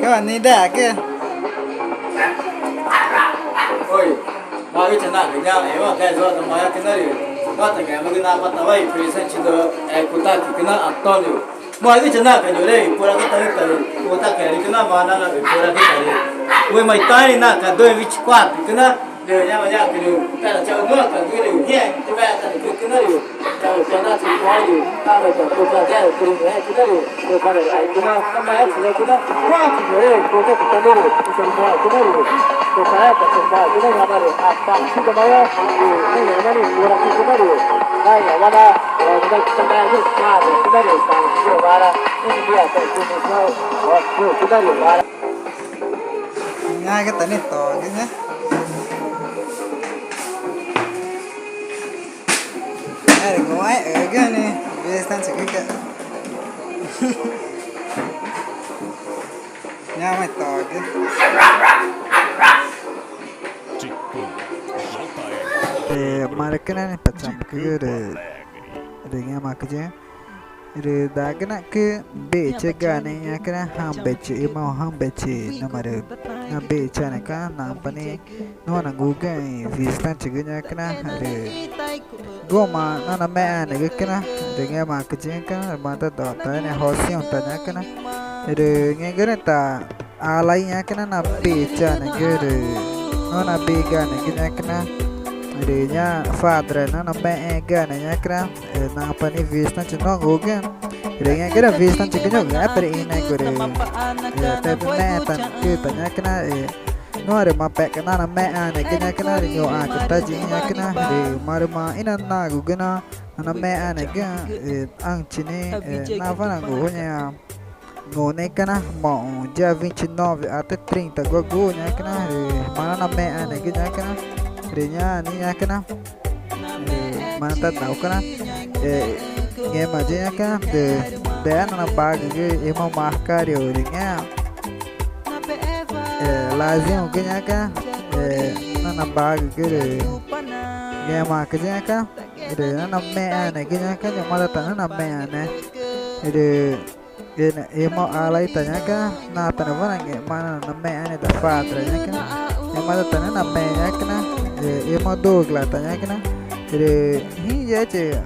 Các bạn nhìn đã kìa. Oi, mau cái channel cái nhau em mà cái rồi nó mới cái này nó tại cái mà cái nào bắt đầu ấy present cho kuta cái nào atto đi mau cái channel cái rồi đấy pura cái tới kuta cái nào mà nó là pura cái đấy oi mai tai na cái đôi which quạt cái nào rồi nha mà nha cái rồi cái là chơi nữa cái rồi nhẹ cái bé cái nào rồi cái channel chỉ có rồi ta là cái kuta cái này rồi cái này cái nào cái máy cái nào quạt rồi kuta cái nào rồi cái nào तो saya bercerita ini ngabarin apa sih kemana ini mana orang itu kemana nah ya mana kita kita itu ada kita di sana itu mana ini dia itu itu kita di mana Ngay cái tấn này to cái nhé. Ai có ai ở cái này về sang chỉ cái nha mày to cái. Markenan pacham ke dengan makanya dagan ke beche gane ya kana ham beche imau ham beche namare na beche ne ka nampane no na guga vistan chiganya kana goma na me ane kana dengan makanya kana mata dota ne hosi ontanya kana ngegere ta alainya kana na beche ne gere no na bega ne gina kana nya fadra na me gana kra na pani vista chino gogen nya kra vista chikinyo ga per ina gore te me tan ke tanya kana no are ma pe kana na me ane gina kana rinyo a kita jinya kana mar ma ina na gugena na me ane ga ang chini na vana gonya ngone kana mo dia 29 até 30 gogonya kana mana na me ane gina kana nya ni ya kana mana tahu kana game aja ya kana de na bag ge ema marcar eu nya lazim ge nya kana na bag ge game marcar ya kana na me ana ge nya kana mana tahu na me ana ema alai tanya kana na tanavana ge mana na me ana da fatra ya kana mana tahu na me ya kana irmã Douglas, tanya kena. Hingga je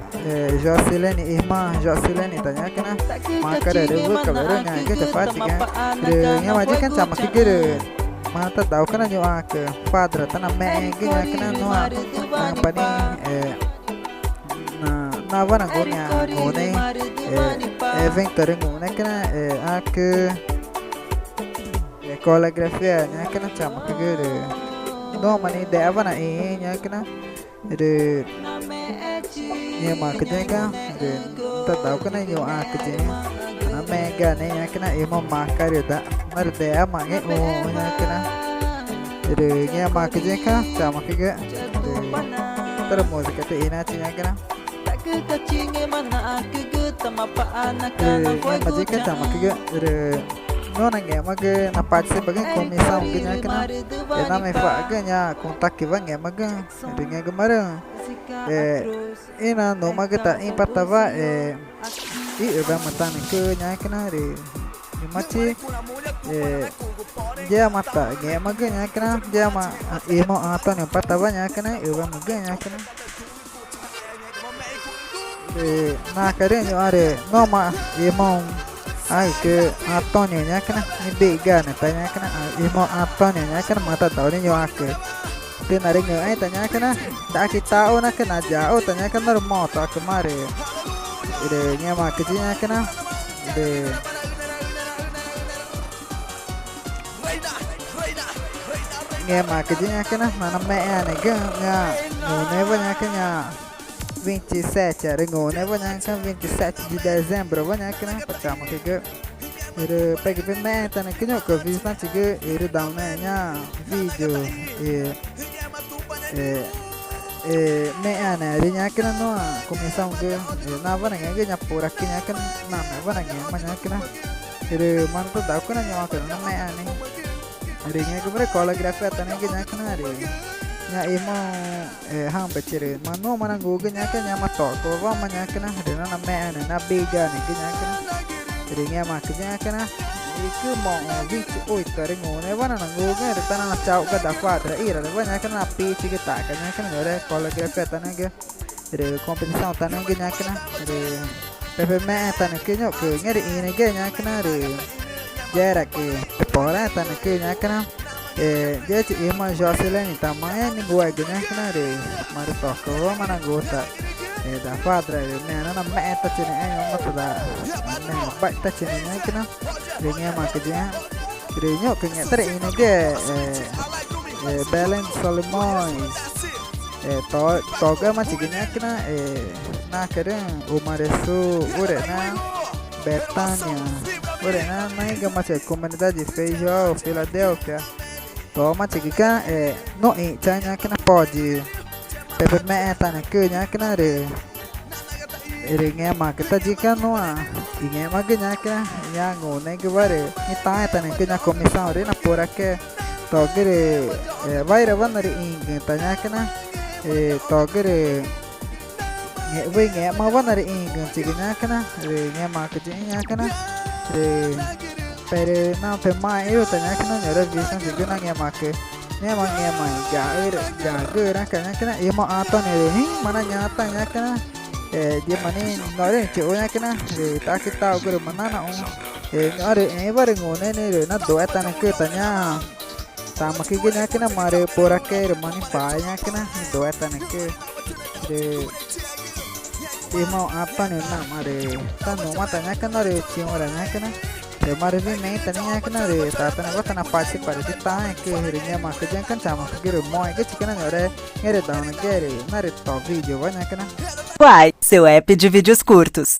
Jocelyn, irmã Jocelyn, tanya kena. Maka ada kabarnya ke cepat kan. Yang wajib kan sama kira. Mata tahu kena nyawa ke padra tanah menge kena noa. Apa ni na wana gonya ngone evento ngone kena ke koreografia nya kena sama kira. No mani deva na nya kana nya ma kje ka ta tahu kana yo a kje na mega ne nya kana emo ma kare da mar de ma nge o nya kana nya ma kje ka cha ma kje tar música te ina nya kana ma ka cha ma kje no nange maga na parte bagai comissão ganha kana na me fa ganha contact que vai maga ganha gamara ina no maga ta empatava e vai matar que nya kana machi dia mata ganha maga nya kana dia ma imo atau ne empatava nya kana vai maga nya kana na carinho are no ma imo ai ke Antonio nya kana ni bega na tanya kana imo Antonio nya kana mata tahu ni yo ake te naring ai tanya kana da kita ona kana jauh tanya kana moto kemare nya ma kecinya kana nya ma kecinya kana mana me ane ga ne nya kana 27 Arengone banyak kan 27 de dezembro banyak kan pertama ke pagi pemain tanah kenyo ke visita juga downnya video me ana rinya kan no comissão ke na bana nge nya pura kinya kan na bana nge banyak kan manto da kan nya kan na me ani rinya ke bre koreografi tanah ke nya kan nya imo hang becere mano mana goge nya kan nya mato ko wa manya kana dena na me ana na bega ni nya kan nya ma nya kana Iku mau 28 dari ngone wana nanggunge re tanah cau ka da quadra ira le vanya kana pici ke ta kana kana ore coreografia tanage re competição tanage nya kana re PPM tanage nyo ke ngere ine ge nya kana re jera ke pepora tanage nya kana gente irmã Jocelyn tamanho ni gua ge nya kana re mari toko mana gota da quadra ne na meta tine ai mo da ne bai ta tine nya kana Ringnya makanya Ringnya kenya tere ini ge balance Solomon toga masih gini kena nah keren umaresu udah na betanya udah na naik masih komunitas di Feijo Philadelphia to masih gika no canya kena pode pepeme tanya kenya kena Ringnya kita jika noa ingin maganya kena yang ngone gevare ita tane kena komisa ore na pora ke togere vaira vanari ingin tanya kena togere nge ma vanari ingin ciganya kena ringnya makanya kena pere na pema eu tanya kena nyara bisa cigana nge make nge ga kena kena imo aton mana nyata nya kena dia mani ngore ceweknya kena tak kita ukur mana na ngore bare ngone ne na doa tanah ke tanya sama kigenya kena mare pora ke mani paanya kena doa tanah ke dia mau apa nih na mare kan mau tanya kena ciumoranya kena mare ni tanya kena tata na tanah pasti pada kita ke harinya makanya kan sama kira mau ke cikana ngore down ngere nare to video banyak kena Uai, seu app de vídeos curtos.